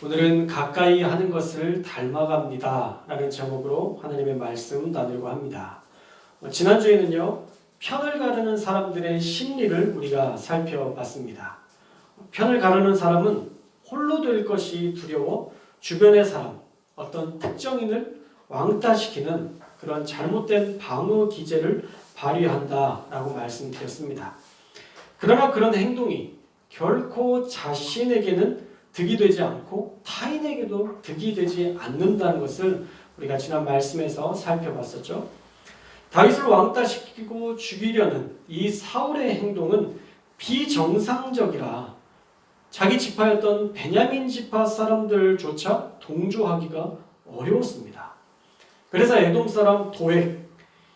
오늘은 가까이 하는 것을 닮아갑니다 라는 제목으로 하나님의 말씀 나누려고 합니다. 지난주에는요, 편을 가르는 사람들의 심리를 우리가 살펴봤습니다. 편을 가르는 사람은 홀로 될 것이 두려워 주변의 사람, 어떤 특정인을 왕따시키는 그런 잘못된 방어 기제를 발휘한다라고 말씀드렸습니다. 그러나 그런 행동이 결코 자신에게는 득이 되지 않고 타인에게도 득이 되지 않는다는 것을 우리가 지난 말씀에서 살펴봤었죠. 다윗을 왕따시키고 죽이려는 이 사울의 행동은 비정상적이라 자기 지파였던 베냐민 지파 사람들조차 동조하기가 어려웠습니다. 그래서 에돔 사람 도액,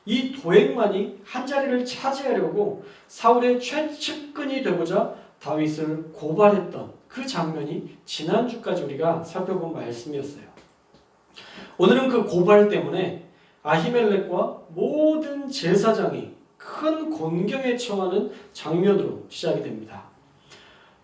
이 도액만이 한자리를 차지하려고 사울의 최측근이 되고자 다윗을 고발했던 그 장면이 지난주까지 우리가 살펴본 말씀이었어요. 오늘은 그 고발 때문에 아히멜렉과 모든 제사장이 큰 곤경에 처하는 장면으로 시작이 됩니다.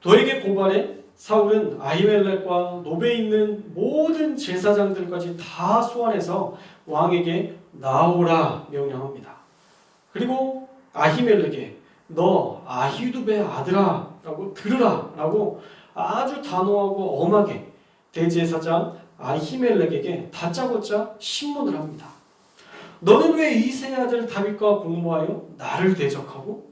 도액의 고발에 사울은 아히멜렉과 노베에 있는 모든 제사장들까지 다 소환해서 왕에게 나오라 명령합니다. 그리고 아히멜렉에 너 아히두베의 아들아 라고 들으라 라고 아주 단호하고 엄하게 대제사장 아히멜렉에게 다짜고짜 신문을 합니다. 너는 왜 이새의 아들 다윗과 공모하여 나를 대적하고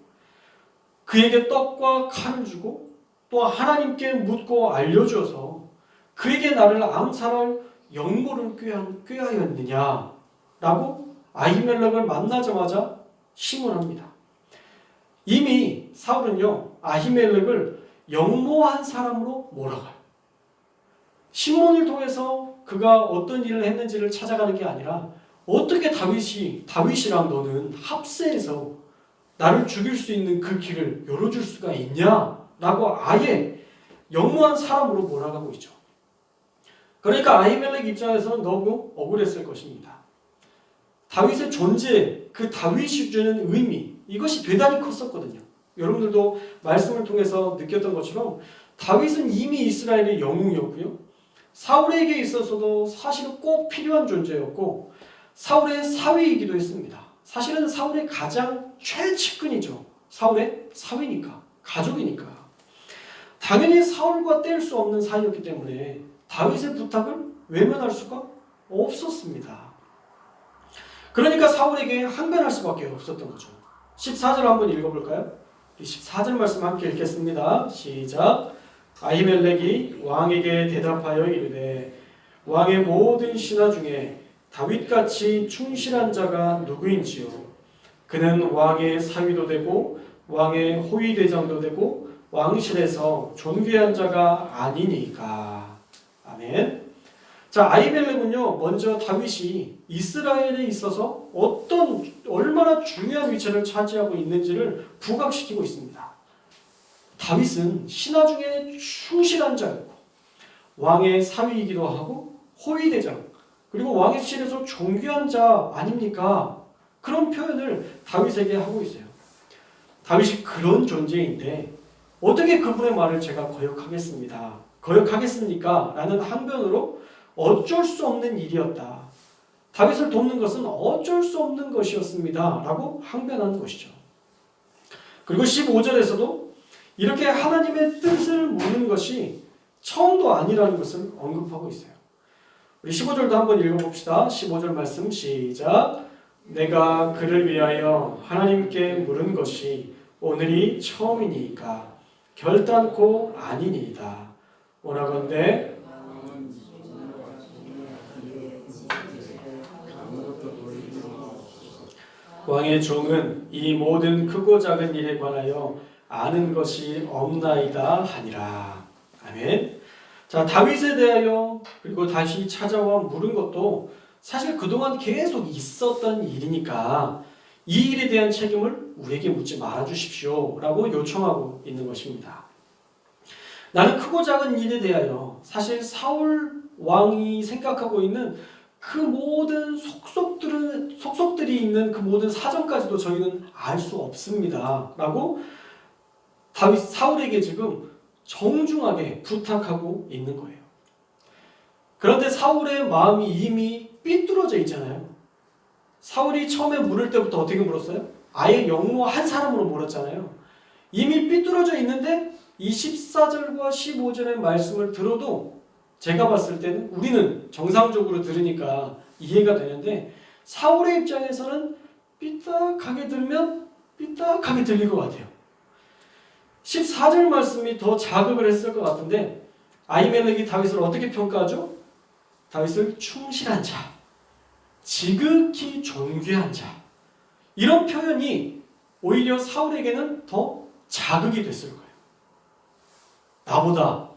그에게 떡과 칼을 주고 또 하나님께 묻고 알려주어서 그에게 나를 암살할 영모를 꾀하였느냐 라고 아히멜렉을 만나자마자 신문합니다. 이미 사울은요, 아히멜렉을 영모한 사람으로 몰아가요. 신문을 통해서 그가 어떤 일을 했는지를 찾아가는 게 아니라 어떻게 다윗이랑 너는 합세해서 나를 죽일 수 있는 그 길을 열어줄 수가 있냐? 라고 아예 영모한 사람으로 몰아가고 있죠. 그러니까 아히멜렉 입장에서는 너무 억울했을 것입니다. 다윗의 존재, 그 다윗이 주는 의미, 이것이 대단히 컸었거든요. 여러분들도 말씀을 통해서 느꼈던 것처럼 다윗은 이미 이스라엘의 영웅이었고요. 사울에게 있어서도 사실은 꼭 필요한 존재였고 사울의 사위이기도 했습니다. 사실은 사울의 가장 최측근이죠. 사울의 사위니까, 가족이니까. 당연히 사울과 뗄 수 없는 사이였기 때문에 다윗의 부탁을 외면할 수가 없었습니다. 그러니까 사울에게 항변할 수밖에 없었던 거죠. 14절 한번 읽어볼까요? 14절 말씀 함께 읽겠습니다. 시작. 아히멜렉이 왕에게 대답하여 이르되 왕의 모든 신하 중에 다윗같이 충실한 자가 누구인지요? 그는 왕의 사위도 되고 왕의 호위대장도 되고 왕실에서 존귀한 자가 아니니까. 아멘. 자, 아히멜렉은요, 먼저 다윗이 이스라엘에 있어서 얼마나 중요한 위치를 차지하고 있는지를 부각시키고 있습니다. 다윗은 신하 중에 충실한 자였고 왕의 사위이기도 하고 호위대장 그리고 왕실에서 존귀한 자 아닙니까? 그런 표현을 다윗에게 하고 있어요. 다윗이 그런 존재인데 어떻게 그분의 말을 제가 거역하겠습니까? 라는 항변으로 어쩔 수 없는 일이었다. 다윗을 돕는 것은 어쩔 수 없는 것이었습니다. 라고 항변하는 것이죠. 그리고 15절에서도 이렇게 하나님의 뜻을 묻는 것이 처음도 아니라는 것을 언급하고 있어요. 우리 15절도 한번 읽어봅시다. 15절 말씀 시작. 내가 그를 위하여 하나님께 물은 것이 오늘이 처음이니까 결단코 아니니이다. 오라건대 왕의 종은 이 모든 크고 작은 일에 관하여 아는 것이 없나이다 하니라. 아멘. 자, 다윗에 대하여 그리고 다시 찾아와 물은 것도 사실 그동안 계속 있었던 일이니까 이 일에 대한 책임을 우리에게 묻지 말아 주십시오 라고 요청하고 있는 것입니다. 나는 크고 작은 일에 대하여 사실 사울 왕이 생각하고 있는 그 모든 속속들이 있는 그 모든 사정까지도 저희는 알 수 없습니다 라고 사울에게 지금 정중하게 부탁하고 있는 거예요. 그런데 사울의 마음이 이미 삐뚤어져 있잖아요. 사울이 처음에 물을 때부터 어떻게 물었어요? 아예 영모 한 사람으로 물었잖아요. 이미 삐뚤어져 있는데 이 14절과 15절의 말씀을 들어도 제가 봤을 때는 우리는 정상적으로 들으니까 이해가 되는데 사울의 입장에서는 삐딱하게 들으면 삐딱하게 들릴 것 같아요. 14절 말씀이 더 자극을 했을 것 같은데 아히멜렉이 다윗을 어떻게 평가하죠? 다윗을 충실한 자, 지극히 존귀한 자, 이런 표현이 오히려 사울에게는 더 자극이 됐을 거예요. 나보다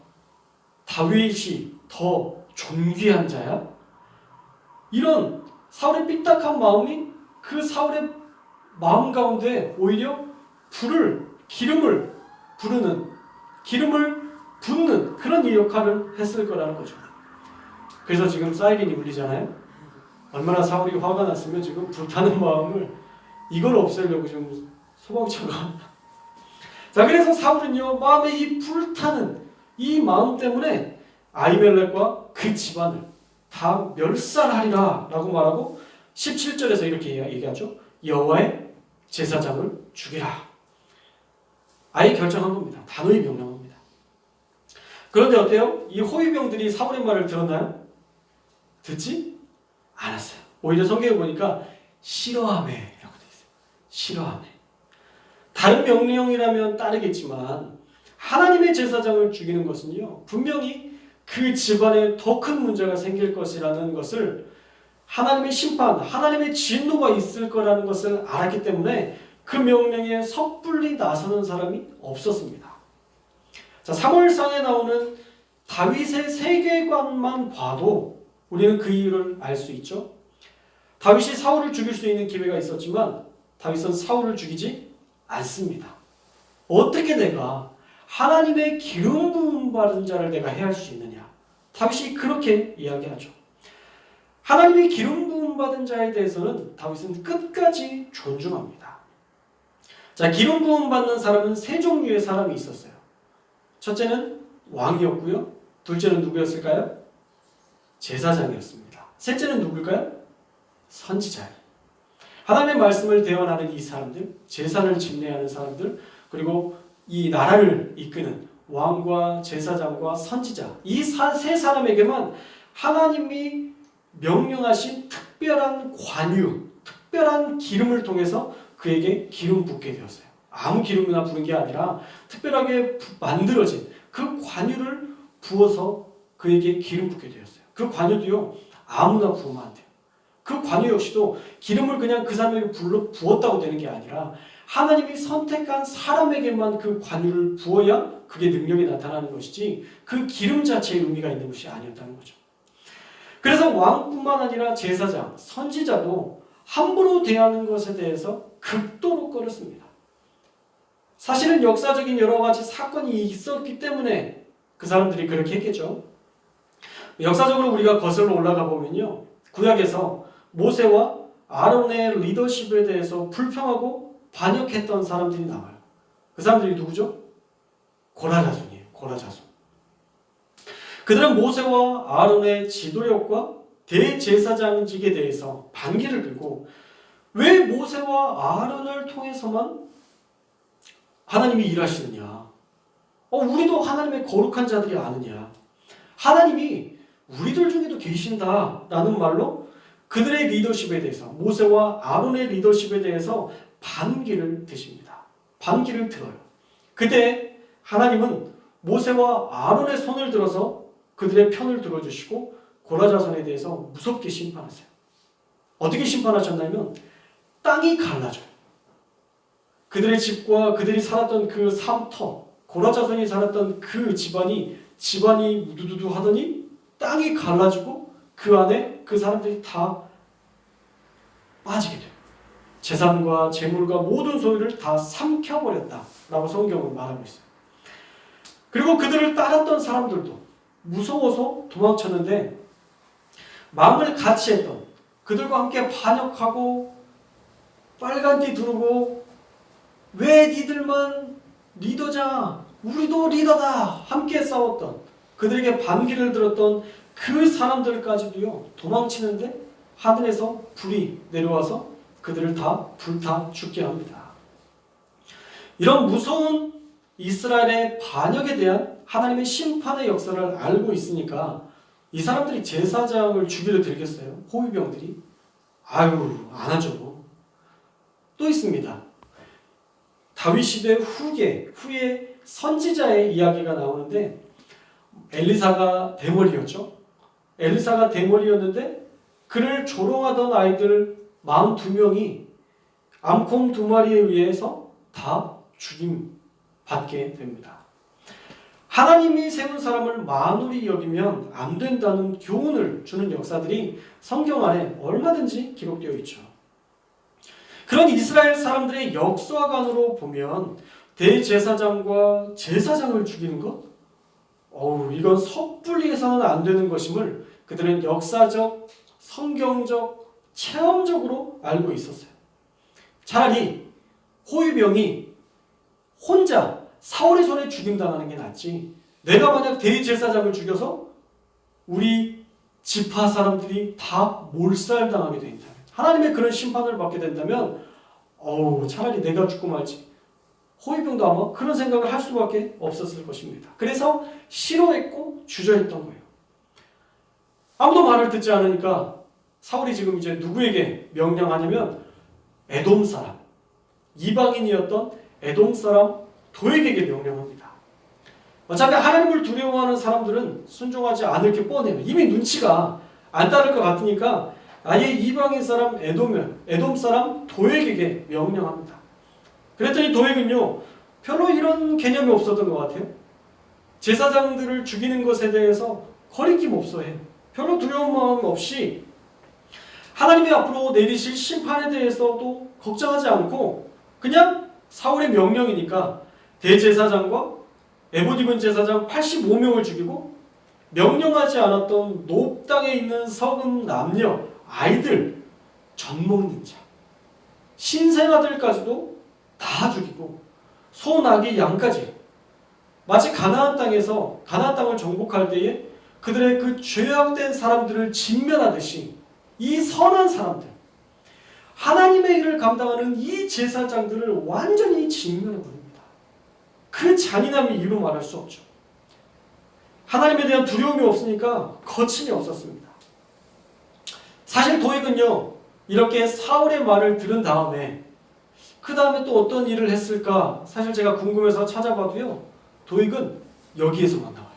다윗이 더 존귀한 자야? 이런 사울의 삐딱한 마음이 그 사울의 마음 가운데 오히려 기름을 붓는 그런 역할을 했을 거라는 거죠. 그래서 지금 사이렌이 울리잖아요. 얼마나 사울이 화가 났으면 지금 불타는 마음을 이걸 없애려고 지금 소방차가. 자, 그래서 사울은요, 마음에 이 불타는 이 마음 때문에 아히멜렉과 그 집안을 다 멸살하리라 라고 말하고 17절에서 이렇게 얘기하죠. 여호와의 제사장을 죽이라. 아예 결정한 겁니다. 단호히 명령합니다. 그런데 어때요? 이 호위병들이 사울의 말을 들었나요? 듣지 않았어요. 오히려 성경에 보니까 싫어하매 라고 되어 있어요. 싫어하매. 다른 명령이라면 따르겠지만 하나님의 제사장을 죽이는 것은요, 분명히 그 집안에 더 큰 문제가 생길 것이라는 것을, 하나님의 심판, 하나님의 진노가 있을 거라는 것을 알았기 때문에 그 명령에 섣불리 나서는 사람이 없었습니다. 자, 사무엘상에 나오는 다윗의 세계관만 봐도 우리는 그 이유를 알 수 있죠. 다윗이 사울을 죽일 수 있는 기회가 있었지만 다윗은 사울을 죽이지 않습니다. 어떻게 내가 하나님의 기름 부음 받은 자를 내가 해할 수 있느냐? 다윗이 그렇게 이야기하죠. 하나님의 기름 부음 받은 자에 대해서는 다윗은 끝까지 존중합니다. 자, 기름 부음 받는 사람은 세 종류의 사람이 있었어요. 첫째는 왕이었고요. 둘째는 누구였을까요? 제사장이었습니다. 셋째는 누굴까요? 선지자예요. 하나님의 말씀을 대언하는 이 사람들, 제사를 집례하는 사람들, 그리고 이 나라를 이끄는 왕과 제사장과 선지자, 이 세 사람에게만 하나님이 명령하신 특별한 관유, 특별한 기름을 통해서 그에게 기름 붓게 되었어요. 아무 기름이나 부은 게 아니라 특별하게 만들어진 그 관유를 부어서 그에게 기름 붓게 되었어요. 그 관유도요, 아무나 부으면 안 돼요. 그 관유 역시도 기름을 그냥 그 사람에게 부었다고 되는 게 아니라 하나님이 선택한 사람에게만 그 관유를 부어야 그게 능력이 나타나는 것이지 그 기름 자체의 의미가 있는 것이 아니었다는 거죠. 그래서 왕뿐만 아니라 제사장, 선지자도 함부로 대하는 것에 대해서 극도로 꺼렸습니다. 사실은 역사적인 여러 가지 사건이 있었기 때문에 그 사람들이 그렇게 했겠죠. 역사적으로 우리가 거슬러 올라가 보면요, 구약에서 모세와 아론의 리더십에 대해서 불평하고 반역했던 사람들이 나와요. 그 사람들이 누구죠? 고라 자손이에요. 고라 자손. 그들은 모세와 아론의 지도력과 대제사장직에 대해서 반기를 들고, 왜 모세와 아론을 통해서만 하나님이 일하시느냐? 우리도 하나님의 거룩한 자들이 아느냐? 하나님이 우리들 중에도 계신다라는 말로 그들의 리더십에 대해서, 모세와 아론의 리더십에 대해서 반기를 드십니다. 반기를 들어요. 그때 하나님은 모세와 아론의 손을 들어서 그들의 편을 들어주시고 고라 자손에 대해서 무섭게 심판하세요. 어떻게 심판하셨냐면 땅이 갈라져요. 그들의 집과 그들이 살았던 그 삼터, 고라 자손이 살았던 그 집안이 우두두두 하더니 땅이 갈라지고 그 안에 그 사람들이 다 빠지게 돼요. 재산과 재물과 모든 소유를 다 삼켜버렸다라고 성경은 말하고 있어요. 그리고 그들을 따랐던 사람들도 무서워서 도망쳤는데 마음을 같이 했던, 그들과 함께 반역하고 빨간띠 두르고 왜 니들만 리더자, 우리도 리더다 함께 싸웠던, 그들에게 반기를 들었던 그 사람들까지도요 도망치는데 하늘에서 불이 내려와서 그들을 다 불타 죽게 합니다. 이런 무서운 이스라엘의 반역에 대한 하나님의 심판의 역사를 알고 있으니까 이 사람들이 제사장을 죽이려 들겠어요? 호위병들이? 아유, 안 하죠. 또 있습니다. 다윗 시대 후에 선지자의 이야기가 나오는데 엘리사가 대머리였죠. 엘리사가 대머리였는데 그를 조롱하던 아이들 42명이 암콤 2마리에 의해서 다 죽임 받게 됩니다. 하나님이 세운 사람을 만홀히 여기면 안 된다는 교훈을 주는 역사들이 성경 안에 얼마든지 기록되어 있죠. 그런 이스라엘 사람들의 역사관으로 보면 대제사장과 제사장을 죽이는 것? 이건 섣불리 해서는 안 되는 것임을 그들은 역사적, 성경적, 체험적으로 알고 있었어요. 차라리 호위병이 혼자 사울의 손에 죽임당하는 게 낫지, 내가 만약 대제사장을 죽여서 우리 지파 사람들이 다 몰살당하게 된다면, 하나님의 그런 심판을 받게 된다면 차라리 내가 죽고 말지, 호위병도 아마 그런 생각을 할 수밖에 없었을 것입니다. 그래서 싫어했고 주저했던 거예요. 아무도 말을 듣지 않으니까 사울이 지금 이제 누구에게 명령하냐면 에돔 사람, 이방인이었던 에돔 사람 도액에게 명령합니다. 어차피 하나님을 두려워하는 사람들은 순종하지 않을 게 뻔해요. 이미 눈치가 안 따를 것 같으니까 아예 이방인 사람 에돔 사람 도액에게 명령합니다. 그랬더니 도액은요 별로 이런 개념이 없었던 것 같아요. 제사장들을 죽이는 것에 대해서 거리낌 없어해요. 별로 두려운 마음 없이 하나님이 앞으로 내리실 심판에 대해서도 걱정하지 않고 그냥 사울의 명령이니까 대제사장과 에봇 입은 제사장 85명을 죽이고 명령하지 않았던 높 땅에 있는 석은 남녀, 아이들, 젖 먹는 자, 신생아들까지도 다 죽이고 소, 나귀, 양까지, 마치 가나안 땅을 정복할 때에 그들의 그 죄악된 사람들을 진멸하듯이 이 선한 사람들, 하나님의 일을 감당하는 이 제사장들을 완전히 진멸해버립니다. 그 잔인함이 이루 말할 수 없죠. 하나님에 대한 두려움이 없으니까 거침이 없었습니다. 사실 도액은요 이렇게 사울의 말을 들은 다음에 그 다음에 또 어떤 일을 했을까 사실 제가 궁금해서 찾아봐도요 도액은 여기에서만 나와요.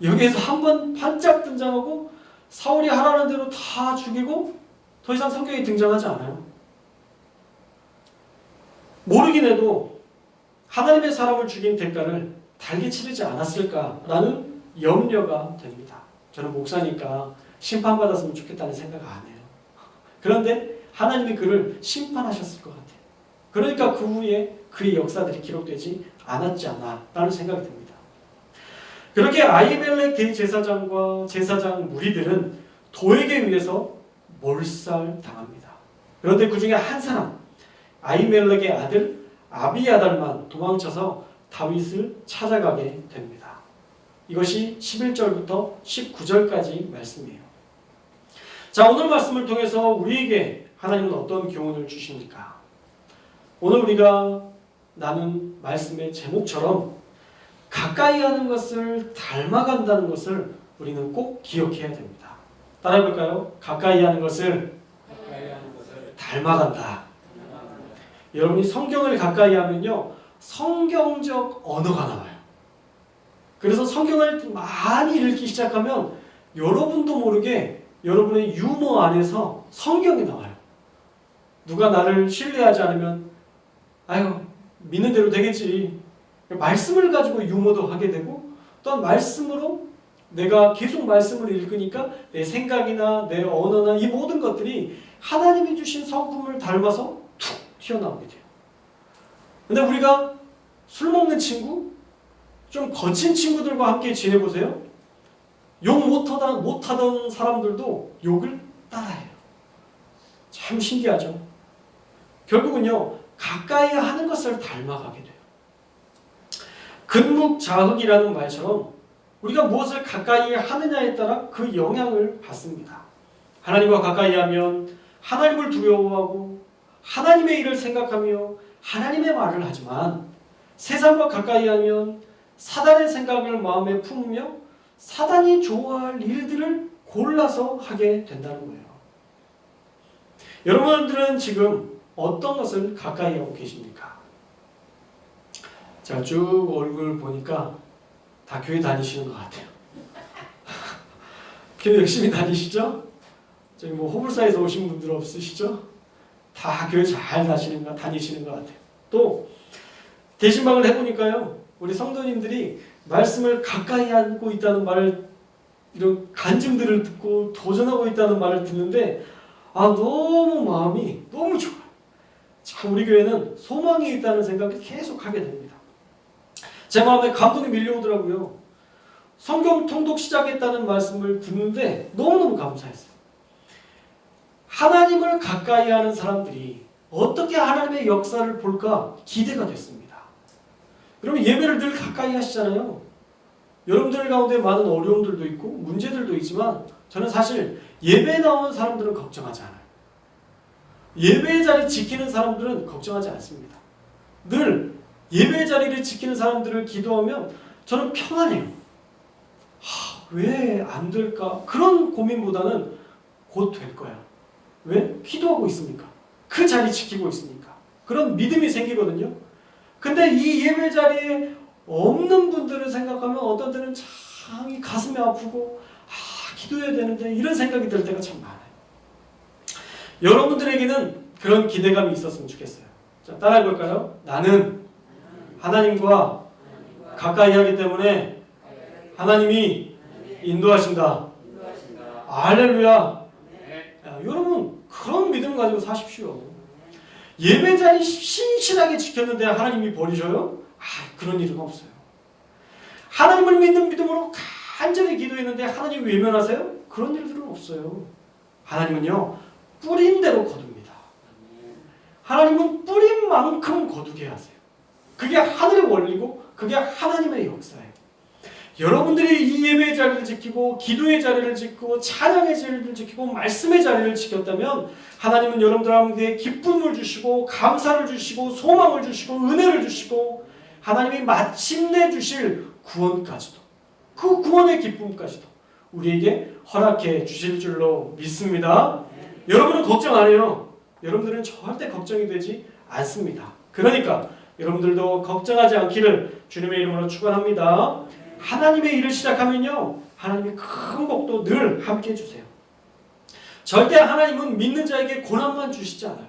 여기에서 한번 반짝 등장하고 사울이 하라는 대로 다 죽이고 더 이상 성경에 등장하지 않아요. 모르긴 해도 하나님의 사람을 죽인 대가를 달게 치르지 않았을까라는 염려가 됩니다. 저는 목사니까 심판받았으면 좋겠다는 생각 안 해요. 그런데 하나님이 그를 심판하셨을 것 같아요. 그러니까 그 후에 그의 역사들이 기록되지 않았지 않나 라는 생각이 듭니다. 그렇게 아히멜렉 대제사장과 제사장 무리들은 도액에 의해서 몰살당합니다. 그런데 그 중에 한 사람, 아히멜렉의 아들 아비아달만 도망쳐서 다윗을 찾아가게 됩니다. 이것이 11절부터 19절까지 말씀이에요. 자, 오늘 말씀을 통해서 우리에게 하나님은 어떤 교훈을 주십니까? 오늘 우리가 나눈 말씀의 제목처럼 가까이 하는 것을 닮아간다는 것을 우리는 꼭 기억해야 됩니다. 따라해볼까요? 가까이 하는 것을 닮아간다. 여러분이 성경을 가까이 하면요 성경적 언어가 나와요. 그래서 성경을 많이 읽기 시작하면 여러분도 모르게 여러분의 유머 안에서 성경이 나와요. 누가 나를 신뢰하지 않으면 아유 믿는 대로 되겠지. 말씀을 가지고 유머도 하게 되고 또한 말씀으로 내가 계속 말씀을 읽으니까 내 생각이나 내 언어나 이 모든 것들이 하나님이 주신 성품을 닮아서 툭 튀어나오게 돼요. 근데 우리가 술 먹는 친구, 좀 거친 친구들과 함께 지내보세요. 욕 못하던 사람들도 욕을 따라해요. 참 신기하죠. 결국은요 가까이 하는 것을 닮아가게 돼요. 근묵자흑이라는 말처럼 우리가 무엇을 가까이 하느냐에 따라 그 영향을 받습니다. 하나님과 가까이 하면 하나님을 두려워하고 하나님의 일을 생각하며 하나님의 말을 하지만 세상과 가까이 하면 사단의 생각을 마음에 품으며 사단이 좋아할 일들을 골라서 하게 된다는 거예요. 여러분들은 지금 어떤 것을 가까이 하고 계십니까? 자, 쭉 얼굴 보니까 다 교회 다니시는 것 같아요. 교회 열심히 다니시죠? 저기 뭐 호불사에서 오신 분들 없으시죠? 다 교회 잘 다니시는 것 같아요. 또 대신방을 해보니까요, 우리 성도님들이 말씀을 가까이 하고 있다는 말을, 이런 간증들을 듣고 도전하고 있다는 말을 듣는데 너무 마음이 너무 좋아요. 참 우리 교회는 소망이 있다는 생각을 계속 하게 됩니다. 제 마음에 감동이 밀려오더라고요. 성경 통독 시작했다는 말씀을 듣는데 너무너무 감사했어요. 하나님을 가까이 하는 사람들이 어떻게 하나님의 역사를 볼까 기대가 됐습니다. 여러분 예배를 늘 가까이 하시잖아요. 여러분들 가운데 많은 어려움들도 있고 문제들도 있지만 저는 사실 예배에 나오는 사람들은 걱정하지 않아요. 예배의 자리 지키는 사람들은 걱정하지 않습니다. 늘 예배의 자리를 지키는 사람들을 기도하면 저는 평안해요. 왜 안 될까? 그런 고민보다는 곧 될 거야. 왜? 기도하고 있으니까. 그 자리 지키고 있으니까. 그런 믿음이 생기거든요. 근데 이 예배 자리에 없는 분들을 생각하면 어떤 때는 참 이 가슴이 아프고 기도해야 되는데 이런 생각이 들 때가 참 많아요. 여러분들에게는 그런 기대감이 있었으면 좋겠어요. 자, 따라해 볼까요? 나는 하나님과 가까이 하기 때문에 하나님이 인도하신다. 할렐루야. 여러분 그런 믿음 가지고 사십시오. 예배 자리 신실하게 지켰는데 하나님이 버리셔요? 그런 일은 없어요. 하나님을 믿는 믿음으로 간절히 기도했는데 하나님 외면하세요? 그런 일들은 없어요. 하나님은요 뿌린 대로 거둡니다. 하나님은 뿌린 만큼 거두게 하세요. 그게 하늘의 원리고 그게 하나님의 역사예요. 여러분들이 이 예배의 자리를 지키고 기도의 자리를 지키고 찬양의 자리를 지키고 말씀의 자리를 지켰다면 하나님은 여러분들에게 기쁨을 주시고 감사를 주시고 소망을 주시고 은혜를 주시고 하나님이 마침내 주실 구원까지도, 그 구원의 기쁨까지도 우리에게 허락해 주실 줄로 믿습니다. 여러분은 걱정 안 해요. 여러분들은 절대 걱정이 되지 않습니다. 그러니까 여러분들도 걱정하지 않기를 주님의 이름으로 축원합니다. 하나님의 일을 시작하면요 하나님의 큰 복도 늘 함께 해주세요. 절대 하나님은 믿는 자에게 고난만 주시지 않아요.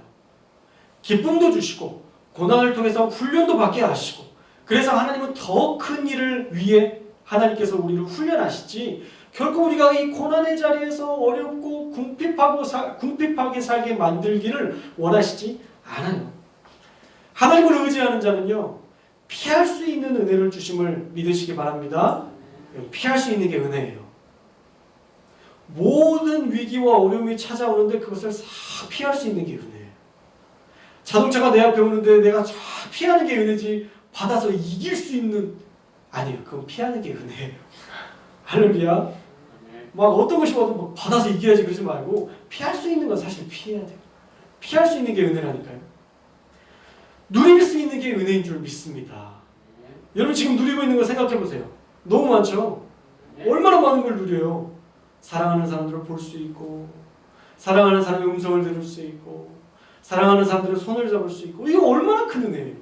기쁨도 주시고 고난을 통해서 훈련도 받게 하시고, 그래서 하나님은 더 큰 일을 위해 하나님께서 우리를 훈련하시지 결코 우리가 이 고난의 자리에서 어렵고 궁핍하게 살게 만들기를 원하시지 않아요. 하나님을 의지하는 자는요 피할 수 있는 은혜를 주심을 믿으시기 바랍니다. 피할 수 있는 게 은혜예요. 모든 위기와 어려움이 찾아오는데 그것을 싹 피할 수 있는 게 은혜예요. 자동차가 내 앞에 오는데 내가 쫙 피하는 게 은혜지 받아서 이길 수 있는, 아니에요. 그건 피하는 게 은혜예요. 할렐루야. 막 어떤 것이 와도 막 받아서 이겨야지 그러지 말고 피할 수 있는 건 사실 피해야 돼요. 피할 수 있는 게 은혜라니까요. 누릴 수 있는 게 은혜인 줄 믿습니다. 여러분 지금 누리고 있는 거 생각해 보세요. 너무 많죠? 얼마나 많은 걸 누려요. 사랑하는 사람들을 볼 수 있고, 사랑하는 사람의 음성을 들을 수 있고, 사랑하는 사람들의 손을 잡을 수 있고, 이거 얼마나 큰 은혜예요.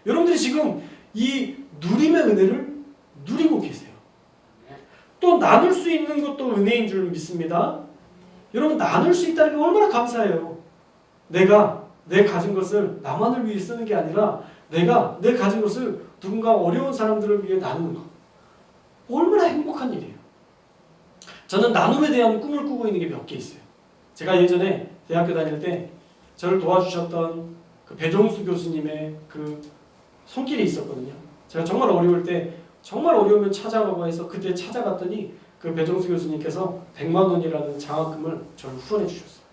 여러분들이 지금 이 누림의 은혜를 누리고 계세요. 또 나눌 수 있는 것도 은혜인 줄 믿습니다. 여러분 나눌 수 있다는 게 얼마나 감사해요. 내가 내 가진 것을 나만을 위해 쓰는 게 아니라 내가 내 가진 것을 누군가 어려운 사람들을 위해 나누는 것, 얼마나 행복한 일이에요. 저는 나눔에 대한 꿈을 꾸고 있는 게 몇 개 있어요. 제가 예전에 대학교 다닐 때 저를 도와주셨던 그 배종수 교수님의 그 손길이 있었거든요. 제가 정말 어려울 때 정말 어려우면 찾아가고 해서 그때 찾아갔더니 그 배종수 교수님께서 100만 원이라는 장학금을 저를 후원해 주셨어요.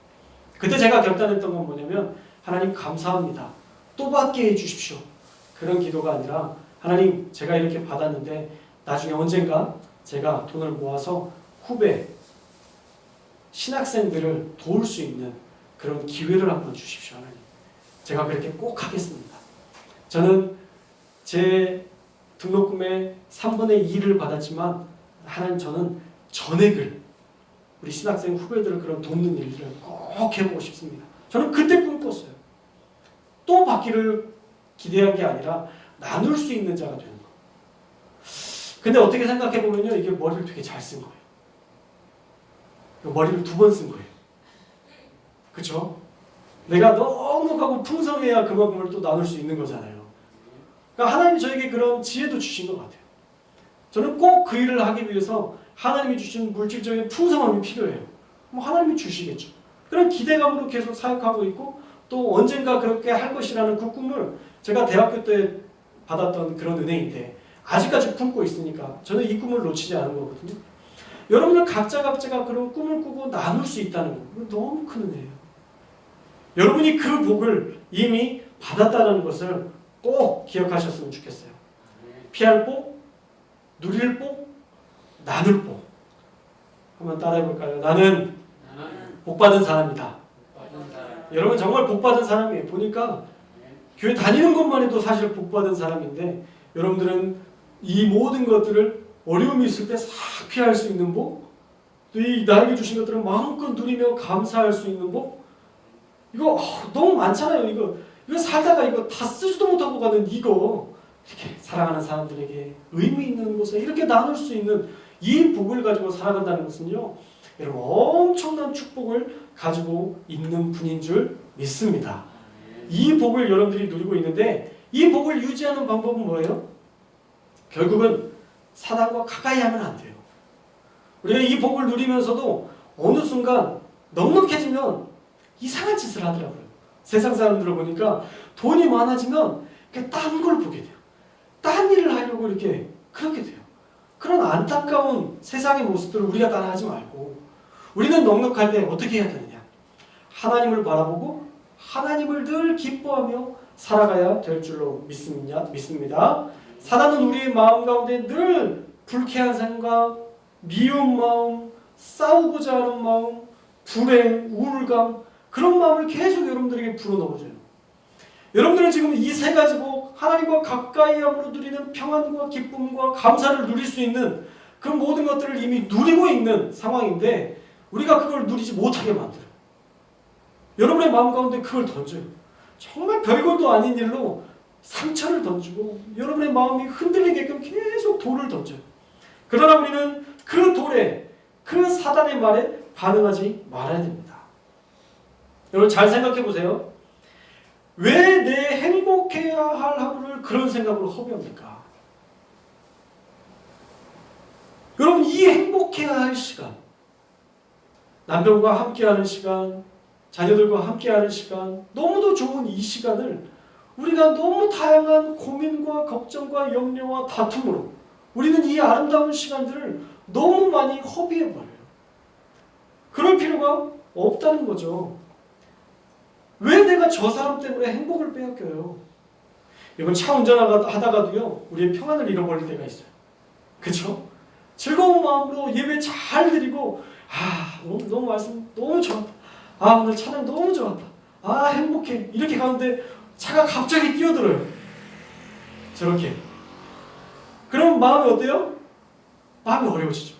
그때 제가 결단했던 건 뭐냐면 하나님 감사합니다. 또 받게 해주십시오. 그런 기도가 아니라 하나님 제가 이렇게 받았는데 나중에 언젠가 제가 돈을 모아서 후배 신학생들을 도울 수 있는 그런 기회를 한번 주십시오, 하나님. 제가 그렇게 꼭 하겠습니다. 저는 제 등록금의 3분의 2를 받았지만 하나님, 저는 전액을 우리 신학생 후배들을 그런 돕는 일들을 꼭 해보고 싶습니다. 저는 그때 꿈꿨어요. 또 받기를 기대한 게 아니라 나눌 수 있는 자가 되는 거. 근데 어떻게 생각해 보면요, 이게 머리를 되게 잘 쓴 거예요. 머리를 2번 쓴 거예요. 그렇죠? 내가 넉넉하고 풍성해야 그만큼을 또 나눌 수 있는 거잖아요. 그러니까 하나님이 저에게 그런 지혜도 주신 것 같아요. 저는 꼭 그 일을 하기 위해서 하나님이 주신 물질적인 풍성함이 필요해요. 뭐 하나님이 주시겠죠. 그런 기대감으로 계속 사역하고 있고, 또 언젠가 그렇게 할 것이라는 그 꿈을 제가 대학교 때 받았던 그런 은혜인데 아직까지 품고 있으니까 저는 이 꿈을 놓치지 않은 거거든요. 여러분들 각자가 그런 꿈을 꾸고 나눌 수 있다는 거, 너무 큰 은혜예요. 여러분이 그 복을 이미 받았다는 것을 꼭 기억하셨으면 좋겠어요. 피할 복, 누릴 복, 나눌 복. 한번 따라해 볼까요? 나는 복받은 사람이다. 여러분 정말 복받은 사람이에요. 보니까 교회 다니는 것만 해도 사실 복받은 사람인데, 여러분들은 이 모든 것들을 어려움이 있을 때 싹 피할 수 있는 복, 또 이 나에게 주신 것들을 마음껏 누리며 감사할 수 있는 복, 이거 너무 많잖아요. 이거 살다가 이거 다 쓰지도 못하고 가는 이거, 이렇게 사랑하는 사람들에게 의미 있는 곳에 이렇게 나눌 수 있는 이 복을 가지고 살아간다는 것은요, 여러분 엄청난 축복을 가지고 있는 분인 줄 믿습니다. 이 복을 여러분들이 누리고 있는데, 이 복을 유지하는 방법은 뭐예요? 결국은 사단과 가까이 하면 안 돼요. 우리가 이 복을 누리면서도 어느 순간 넉넉해지면 이상한 짓을 하더라고요. 세상 사람들을 보니까 돈이 많아지면 딴 걸 보게 돼요. 딴 일을 하려고 이렇게 그렇게 돼요. 그런 안타까운 세상의 모습들을 우리가 따라하지 말고, 우리는 넉넉할 때 어떻게 해야 되느냐? 하나님을 바라보고 하나님을 늘 기뻐하며 살아가야 될 줄로 믿습니다. 사단은 우리의 마음 가운데 늘 불쾌한 생각, 미운 마음, 싸우고자 하는 마음, 불행, 우울감, 그런 마음을 계속 여러분들에게 불어넣어줘요. 여러분들은 지금 이 세 가지 복, 하나님과 가까이 함으로 누리는 평안과 기쁨과 감사를 누릴 수 있는 그 모든 것들을 이미 누리고 있는 상황인데, 우리가 그걸 누리지 못하게 만들어요. 여러분의 마음 가운데 그걸 던져요. 정말 별것도 아닌 일로 상처를 던지고 여러분의 마음이 흔들리게끔 계속 돌을 던져요. 그러나 우리는 그 돌에, 그 사단의 말에 반응하지 말아야 됩니다. 여러분 잘 생각해 보세요. 왜 내 행복해야 할 하루를 그런 생각으로 허비합니까? 여러분, 이 행복해야 할 시간, 남편과 함께하는 시간, 자녀들과 함께하는 시간, 너무도 좋은 이 시간을 우리가 너무 다양한 고민과 걱정과 염려와 다툼으로 우리는 이 아름다운 시간들을 너무 많이 허비해버려요. 그럴 필요가 없다는 거죠. 왜 내가 저 사람 때문에 행복을 빼앗겨요? 이번 차 운전하다가도요, 우리의 평안을 잃어버릴 때가 있어요. 그렇죠? 즐거운 마음으로 예배 잘 드리고, 너무 말씀 너무 좋았다. 오늘 찬양 너무 좋았다. 행복해. 이렇게 가는데 차가 갑자기 끼어들어요. 저렇게. 그럼 마음이 어때요? 마음이 어려워지죠.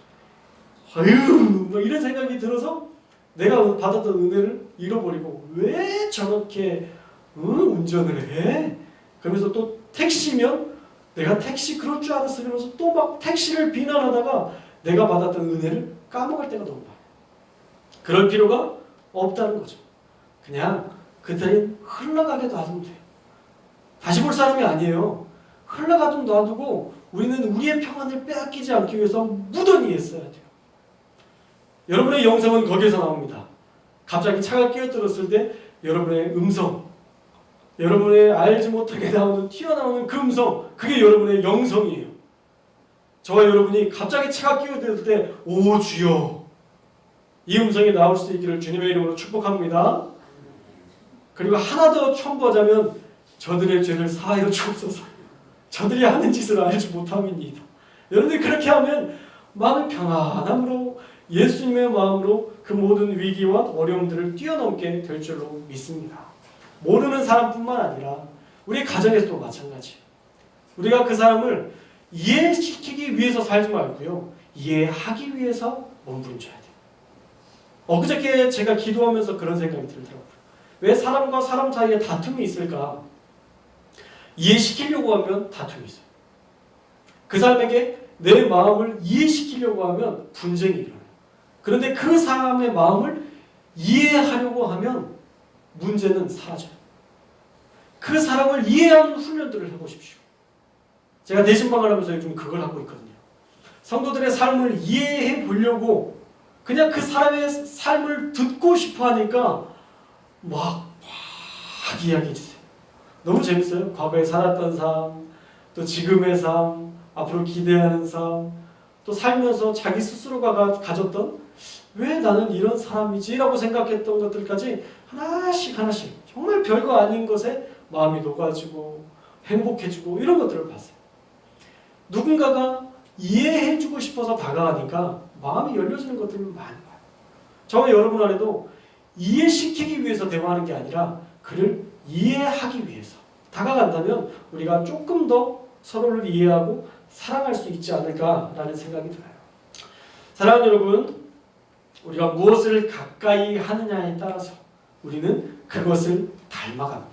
뭐 이런 생각이 들어서 내가 받았던 은혜를 잃어버리고, 왜 저렇게 운전을 해? 그러면서 또 택시면 내가 택시 그럴 줄 알았어 이러면서 또 막 택시를 비난하다가 내가 받았던 은혜를 까먹을 때가 너무 많아요. 그럴 필요가 없다는 거죠. 그냥 그들이 흘러가게 놔두면 돼요. 다시 볼 사람이 아니에요. 흘러가도 놔두고 우리는 우리의 평안을 빼앗기지 않기 위해서 무던히 애써야 돼요. 여러분의 영성은 거기에서 나옵니다. 갑자기 차가 끼어들었을 때 여러분의 음성, 여러분의 알지 못하게 튀어나오는 그 음성, 그게 여러분의 영성이에요. 저와 여러분이 갑자기 차가 끼어들 때, 오 주여, 이 음성이 나올 수 있기를 주님의 이름으로 축복합니다. 그리고 하나 더 첨부하자면, 저들의 죄를 사하여 주옵소서. 저들이 하는 짓을 알지 못함이니이다. 여러분들이 그렇게 하면 마음의 평안함으로 예수님의 마음으로 그 모든 위기와 어려움들을 뛰어넘게 될 줄로 믿습니다. 모르는 사람뿐만 아니라 우리 가정에서도 마찬가지예요. 우리가 그 사람을 이해시키기 위해서 살지 말고요, 이해하기 위해서 몸부림쳐야 돼요. 엊그저께 제가 기도하면서 그런 생각이 들더라고요. 왜 사람과 사람 사이에 다툼이 있을까? 이해시키려고 하면 다툼이 있어요. 그 사람에게 내 마음을 이해시키려고 하면 분쟁이 일어나요. 그런데 그 사람의 마음을 이해하려고 하면 문제는 사라져요. 그 사람을 이해하는 훈련들을 해보십시오. 제가 대신방을 하면서 요즘 그걸 하고 있거든요. 성도들의 삶을 이해해 보려고 그냥 그 사람의 삶을 듣고 싶어 하니까 막 이야기해 주세요. 너무 재밌어요. 과거에 살았던 삶, 또 지금의 삶, 앞으로 기대하는 삶, 또 살면서 자기 스스로가 가졌던 왜 나는 이런 사람이지? 라고 생각했던 것들까지 하나씩 하나씩 정말 별거 아닌 것에 마음이 녹아지고 행복해지고 이런 것들을 봤어요. 누군가가 이해해주고 싶어서 다가가니까 마음이 열려지는 것들이 많이 봐요. 저와 여러분 안에도 이해시키기 위해서 대화하는 게 아니라 그를 이해하기 위해서 다가간다면 우리가 조금 더 서로를 이해하고 사랑할 수 있지 않을까라는 생각이 들어요. 사랑하는 여러분, 우리가 무엇을 가까이 하느냐에 따라서 우리는 그것을 닮아갑니다.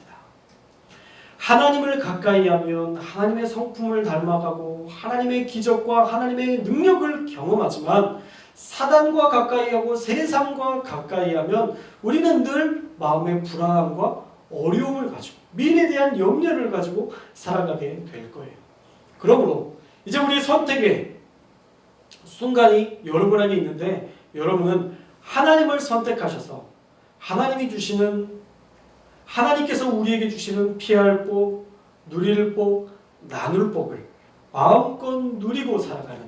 하나님을 가까이 하면 하나님의 성품을 닮아가고 하나님의 기적과 하나님의 능력을 경험하지만 사단과 가까이 하고 세상과 가까이 하면 우리는 늘 마음의 불안함과 어려움을 가지고 미래에 대한 염려를 가지고 살아가게 될 거예요. 그러므로 이제 우리의 선택의 순간이 여러분에게 있는데 여러분은 하나님을 선택하셔서 하나님이 주시는 하나님께서 우리에게 주시는 피할 복, 누릴 복, 나눌 복을 마음껏 누리고 살아가는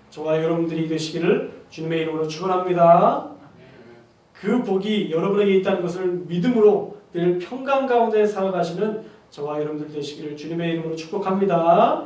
저와 여러분들이 되시기를 주님의 이름으로 축원합니다. 그 복이 여러분에게 있다는 것을 믿음으로 늘 평강 가운데 살아가시는 저와 여러분들 되시기를 주님의 이름으로 축복합니다.